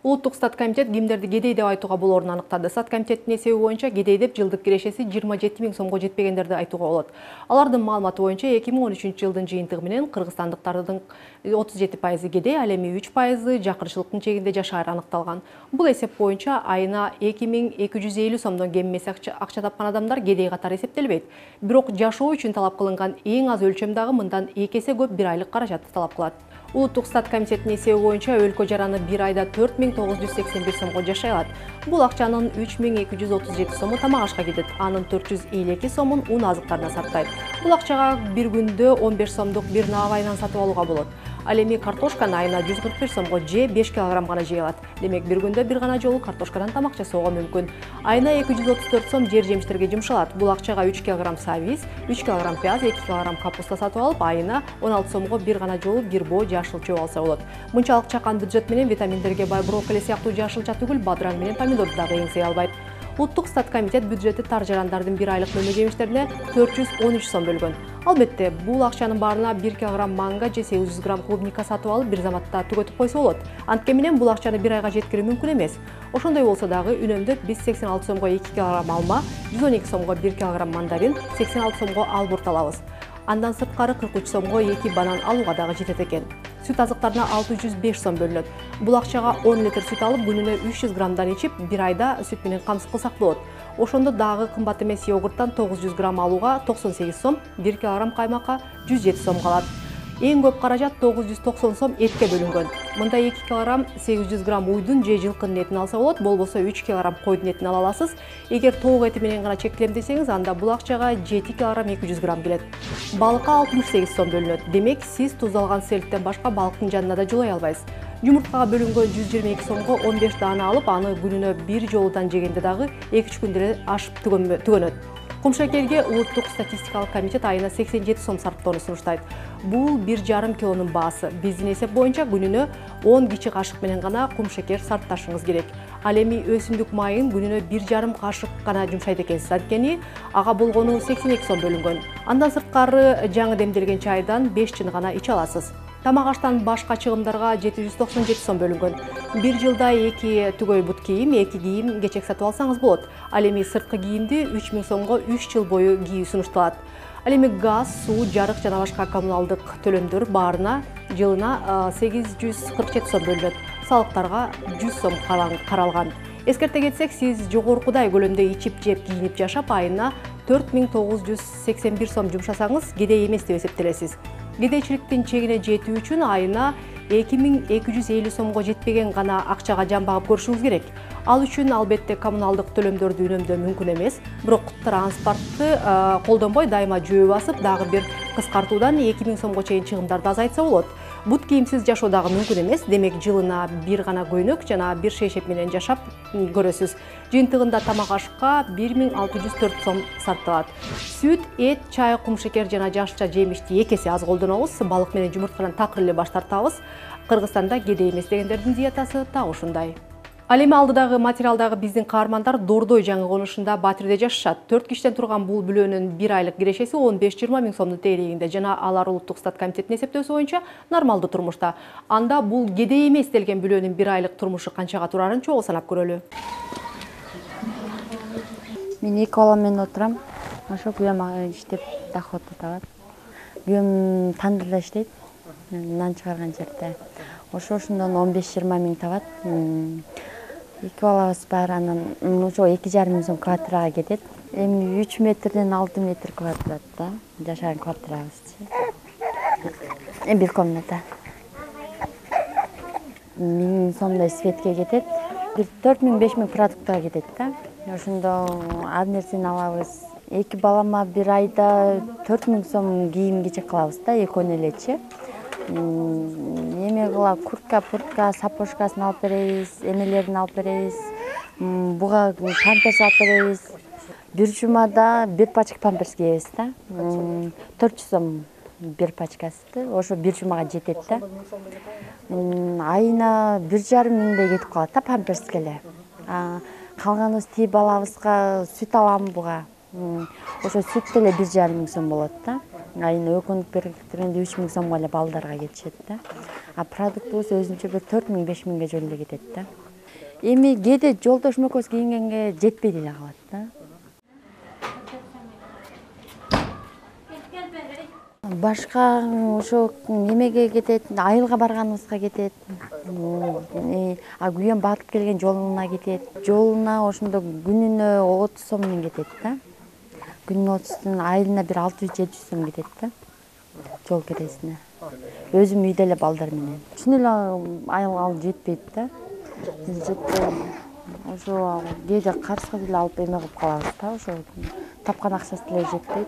Улуттук статкомитет кимдерди кедей деп айтууга болоорун аныктады. Статкомитеттин эсеби боюнча кедей деп жылдык кирешеси 27 000 сомго жетпегендерди айтууга болот. Алардын маалыматы боюнча 2013 жылдын жыйынтыгы менен кыргызстандыктардын 37% кедей, ал эми 3% жакырчылыктын чегинде жашаар аныкталган. Бул эсеп боюнча айына 2250 сомдон кем эмес акча тапкан адамдар кедей катары эсептелбейт. Бирок жашоо үчүн талап кылынган эң аз өлчөм дагы мындан 2 эсе көп бир айлык каражатты талап кылат. Улуттук статкомитеттин эсеби боюнча өлкө жараны бир айда 4981 сомго жашай алат. Бул акчанын 3237 сому тамак ашка кетет, анын 452 сомун ун азыктарына сарптайт. Бул акчага бир күндө 15 сомдук бир навайнан сатып алууга болот. Ал эми картошканы айына 141 сомго же 5 кг гана жей алат. Демек бир күндө бир гана жолу картошкадан тамак жасоого мүмкүн. Айына 234 сом жер жемиштерге жумшалат. Бул акчага 3 кг сабиз, 3 кг пияз, 2 кг капуста сатып алып, айына 16 сомго бир гана жолу бир боо жашыл чөп алса болот. Мынчалык чакан бюджет менен витаминдерге бай брокколи сыяктуу жашылча түгүл, бадыраң менен помидорду дагы эңсей албайт. Улуттук статкомитет бюджети тар жарандардын бир айлык мөмө жемиштерине 413 сом бөлгөн. Албетте, бул акчанын баарына 1 кг манго же 800 грамм клубника сатып алып бир заматта түгөтүп койсо болот. Анткени менен бул акчаны бир айга жеткирүү мүмкүн эмес. Ошондой болсо дагы үнөмдөт биз 86 сомго 2 кг алма, 112 сомго 1 кг мандарин, 86 сомго албурт алабыз. Андан сырткары 43 сомго 2 банан алууга дагы жетет экен. Сүт азыктарына 605 сом бөлүнөт. Бул акчага 10 литр сүт алып, күнүнө 300 граммдан ичип, бир айда сүт менен камсыз кылсак болот. Ошондо дагы кымбат эмес йогурттан 900 грамм алууга 98 сом, 1 кг каймакка 107 сом калат. Эң көп каражат 990 сом этке бөлүнгөн. Мында 2 кг 800 грамм уйдун же жылкынын этин алса болот, болбосо 3 кг койдун этин ала аласыз. Эгер тоок эти менен гана чектелем десеңиз, анда бул акчага 7 кг 200 грамм келет. Балыкка 68 сом бөлүнөт. Демек, сиз туздалган селттен башка балыктын жанына да жолой албайсыз. Жумурткага бөлүнгөн 122 сомго 15 даана алып, аны күнүнө бир жолудан жегенде дагы 2-3 күндө ашып түгөнөт. Кумшакерге улуттук статистикалык комитет айына 87 сом сарптоону сунуштайт. Бул 1,5 килонун баасы. Биздин эсеп боюнча күнүнө 10 кичи кашык менен гана кумшакер сарпташыңыз керек. Ал эми өсүмдүк майын күнүнө 1,5 кашык гана жумшайт экенсиз. Анткени ага болгону 82 сом бөлүнгөн. Андан сырткары жаңы демделген чайдан 5 чын гана иче аласыз. Тамак аштан башка чыгымдарга 797 сом бөлүнгөн. Бир жылда 2 түгөй бут кийим, 2 кийим кечек сатып алсаңыз болот. Ал эми сырткы кийимди 3000 сомго 3 жыл бою кийүү сунушталат. Ал эми газ, суу, жарык жана башка коммуналдык төлөмдөр баарына жылына 847 сом бөлүнөт. Салыктарга 100 сом каралган. Эскерте кетсек, сиз жогоркудай көлөмдө ичип, жеп, кийинип жашап, айына 4981 сом жумшасаңыз, кедей эмес деп эсептелесиз. Кедейчиликтин чегине жетүү үчүн айына 2250 сомго жетпеген гана акчага жан багып көрүшүңүз керек. Ал үчүн албетте коммуналдык төлөмдөрдү үнөмдөө мүмкүн эмес, бирок транспортты колдонбой дайыма жөө басып, дагы бир кыскартуудан 2000 сомго чейин чыгымдарды азайтса болот. Бут кийимсиз жашоо дагы мүмкүн эмес, демек жылына бир гана көйнөк жана бир шейшеп менен жашап көрөсүз. Жыйынтыгында тамак ашка 1604 сом сарпталат. Сүт, эт, чай, кумшекер жана жашылча жемишти 2 эсе аз колдонобуз, балык менен жумурткадан такыр эле баш тартабыз. Кыргызстанда кедей эмес дегендердин диетасы так ушундай. Ал эми алдыдагы материалдагы биздин каармандар Дордой жаңы конушунда Батирде жашашат. 4 киштен турган бул бүлөөнүн бир айлык кирешеси 15-20 миң сомдун тейлигинде жана алар улуттук статкомитеттин эсептөөсү боюнча нормалдуу турмушта. Анда бул кедей эмес делген бүлөөнүн бир айлык турмушу канчага турарын чогуу санап көрөлү. Мен 2 балам менен отурам. Ошо күйөөм иштеп доход табат. Күйөөм тандырда иштейт. Нан чыгарган жерде. Ошондон 15-20 миң табат. 2 балабыз бар, анан ошо 2,5 миң сом квартирага кетет. Эми 3 метрден 6 метр квадратта жашаган квартирабыз. Бир комната. 1000 сомдой светке кетет. 4 миң 5 миң продуктка кетет да. Ошондо аз нерсени алабыз. 2 балама бир айда 4 миң сом кийим кечек кылабыз да, экөөнө элечи. Эме кыла куртка, сапожкасын алып беребиз, эмелерин алып беребиз. Буга памперс алып беребиз. Бир жумада бир пачка памперс кийебиз да. 400 сом бир пачкасы. Ошо бир жумага жетет да. Айына 1,5 миңдей кетип калат да памперске эле. Калганыбыз тип балабызга сүт алам буга. Ошо сүт деле 1,5 миң сом болот да. Айына өкүнүп бериктиргенде 3 миң сомго эле балдарга кетишет да. Продуктубуз өзүнчө бир 4 миң 5 миңге жөн эле кетет да. Эми кээде жолдошум экөөбүз кийингенге жетпей деле калат да. Башка ошо эмеге кетет, айылга барганыбызга кетет. А күйөөм батып келген жолуна кетет. Жолуна ошондо күнүнө 30 сом менен кетет да. Күнүнө 30 айылына бир 600-700 сом кетет да. Жол киресине. Өзүм үйдө эле балдар менен. Чын эле айылга жетпейт да. Жетпей. Ошо кээде карызга деле алып эме кылып калабыз да, ошо тапкан акчасы деле жетпейт.